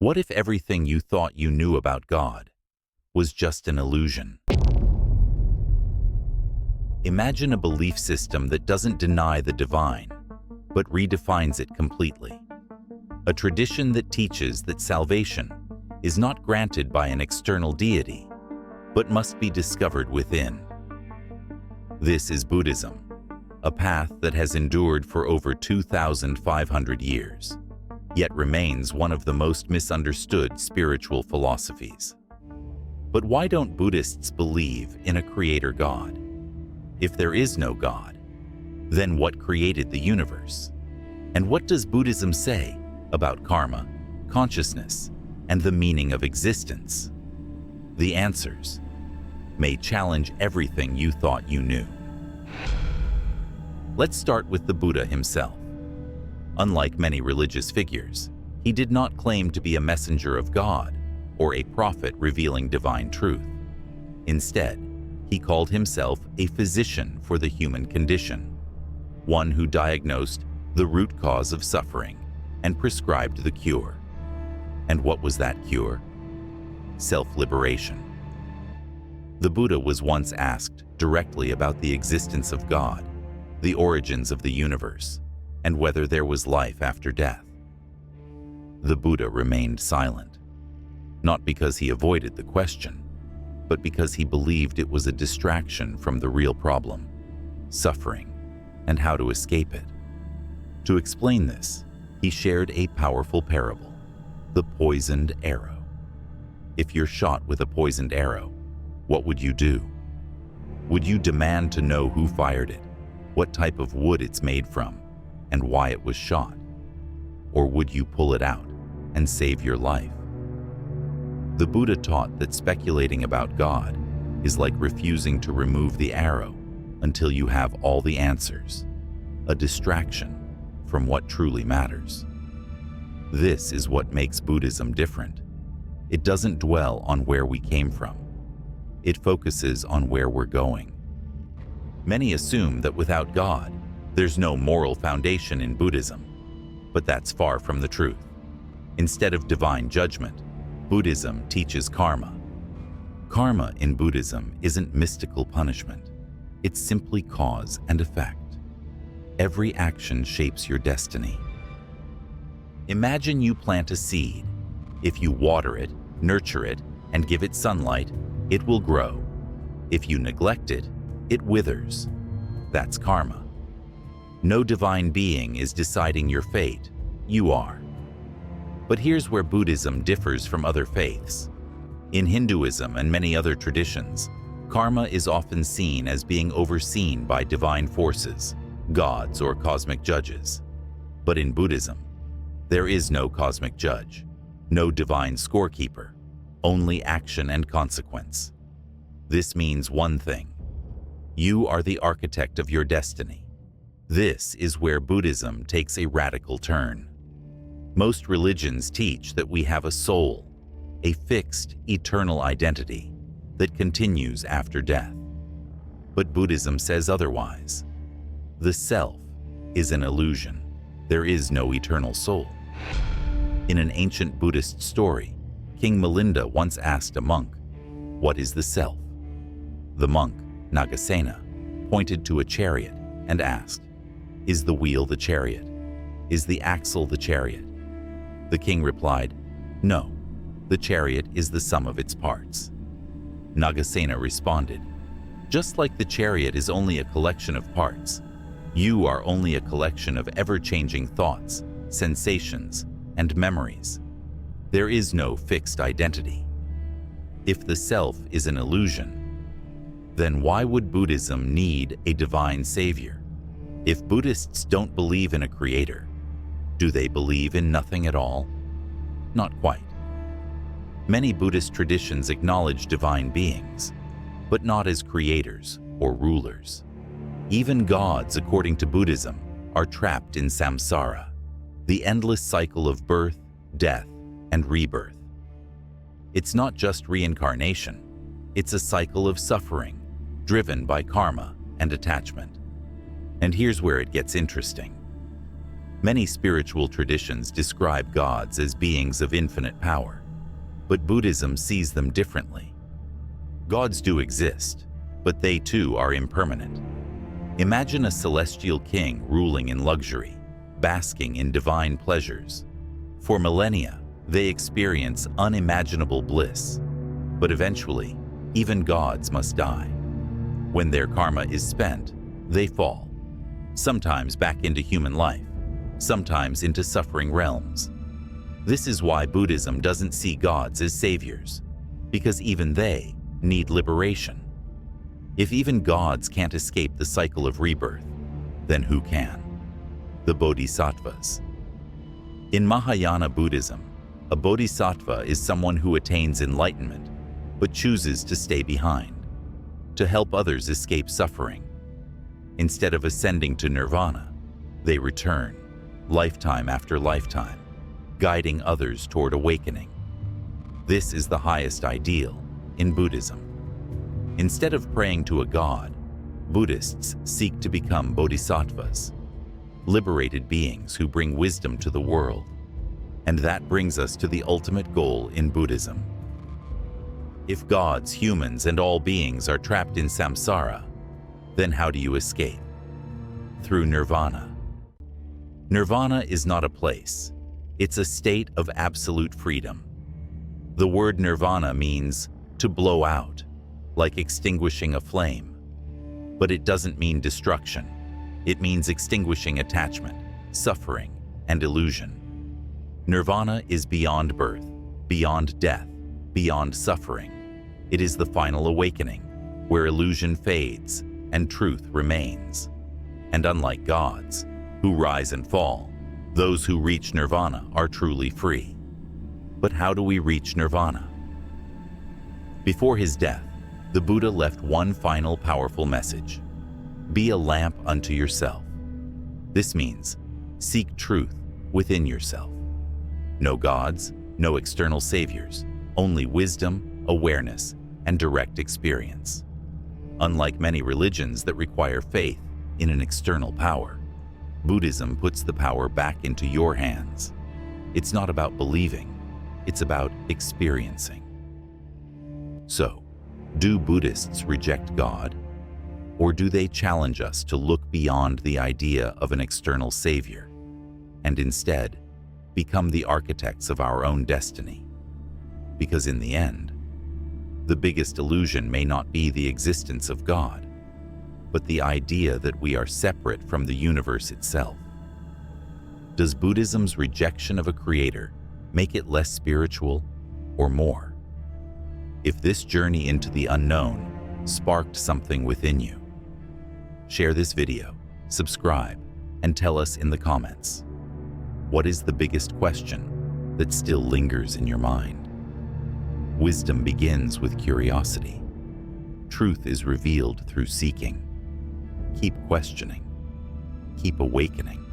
What if everything you thought you knew about God was just an illusion? Imagine a belief system that doesn't deny the divine, but redefines it completely. A tradition that teaches that salvation is not granted by an external deity, but must be discovered within. This is Buddhism, a path that has endured for over 2,500 years, yet remains one of the most misunderstood spiritual philosophies. But why don't Buddhists believe in a creator God? If there is no God, then what created the universe? And what does Buddhism say about karma, consciousness, and the meaning of existence? The answers may challenge everything you thought you knew. Let's start with the Buddha himself. Unlike many religious figures, he did not claim to be a messenger of God or a prophet revealing divine truth. Instead, he called himself a physician for the human condition, one who diagnosed the root cause of suffering and prescribed the cure. And what was that cure? Self-liberation. The Buddha was once asked directly about the existence of God, the origins of the universe, and whether there was life after death. The Buddha remained silent, not because he avoided the question, but because he believed it was a distraction from the real problem, suffering, and how to escape it. To explain this, he shared a powerful parable, the poisoned arrow. If you're shot with a poisoned arrow, what would you do? Would you demand to know who fired it, what type of wood it's made from, and why it was shot? Or would you pull it out and save your life? The Buddha taught that speculating about God is like refusing to remove the arrow until you have all the answers, a distraction from what truly matters. This is what makes Buddhism different. It doesn't dwell on where we came from. It focuses on where we're going. Many assume that without God, there's no moral foundation in Buddhism, but that's far from the truth. Instead of divine judgment, Buddhism teaches karma. Karma in Buddhism isn't mystical punishment. It's simply cause and effect. Every action shapes your destiny. Imagine you plant a seed. If you water it, nurture it, and give it sunlight, it will grow. If you neglect it, it withers. That's karma. No divine being is deciding your fate. You are. But here's where Buddhism differs from other faiths. In Hinduism and many other traditions, karma is often seen as being overseen by divine forces, gods or cosmic judges. But in Buddhism, there is no cosmic judge, no divine scorekeeper, only action and consequence. This means one thing: you are the architect of your destiny. This is where Buddhism takes a radical turn. Most religions teach that we have a soul, a fixed, eternal identity that continues after death. But Buddhism says otherwise. The self is an illusion. There is no eternal soul. In an ancient Buddhist story, King Milinda once asked a monk, "What is the self?" The monk, Nagasena, pointed to a chariot and asked, "Is the wheel the chariot? Is the axle the chariot?" The king replied, "No, the chariot is the sum of its parts." Nagasena responded, "Just like the chariot is only a collection of parts, you are only a collection of ever-changing thoughts, sensations, and memories. There is no fixed identity. If the self is an illusion, then why would Buddhism need a divine savior? If Buddhists don't believe in a creator, do they believe in nothing at all? Not quite. Many Buddhist traditions acknowledge divine beings, but not as creators or rulers. Even gods, according to Buddhism, are trapped in samsara, the endless cycle of birth, death, and rebirth. It's not just reincarnation, it's a cycle of suffering, driven by karma and attachment. And here's where it gets interesting. Many spiritual traditions describe gods as beings of infinite power, but Buddhism sees them differently. Gods do exist, but they too are impermanent. Imagine a celestial king ruling in luxury, basking in divine pleasures. For millennia, they experience unimaginable bliss, but eventually, even gods must die. When their karma is spent, they fall, sometimes back into human life, sometimes into suffering realms. This is why Buddhism doesn't see gods as saviors, because even they need liberation. If even gods can't escape the cycle of rebirth, then who can? The Bodhisattvas. In Mahayana Buddhism, a bodhisattva is someone who attains enlightenment but chooses to stay behind, to help others escape suffering. Instead of ascending to nirvana, they return, lifetime after lifetime, guiding others toward awakening. This is the highest ideal in Buddhism. Instead of praying to a god, Buddhists seek to become bodhisattvas, liberated beings who bring wisdom to the world. And that brings us to the ultimate goal in Buddhism. If gods, humans, and all beings are trapped in samsara, then how do you escape? Through nirvana. Nirvana is not a place. It's a state of absolute freedom. The word nirvana means to blow out, like extinguishing a flame. But it doesn't mean destruction. It means extinguishing attachment, suffering, and illusion. Nirvana is beyond birth, beyond death, beyond suffering. It is the final awakening, where illusion fades and truth remains. And unlike gods, who rise and fall, those who reach nirvana are truly free. But how do we reach nirvana? Before his death, the Buddha left one final powerful message: be a lamp unto yourself. This means seek truth within yourself. No gods, no external saviors, only wisdom, awareness, and direct experience. Unlike many religions that require faith in an external power, Buddhism puts the power back into your hands. It's not about believing, it's about experiencing. So, do Buddhists reject God? Or do they challenge us to look beyond the idea of an external savior and instead become the architects of our own destiny? Because in the end, the biggest illusion may not be the existence of God, but the idea that we are separate from the universe itself. Does Buddhism's rejection of a creator make it less spiritual or more? If this journey into the unknown sparked something within you, share this video, subscribe, and tell us in the comments. What is the biggest question that still lingers in your mind? Wisdom begins with curiosity. Truth is revealed through seeking. Keep questioning. Keep awakening.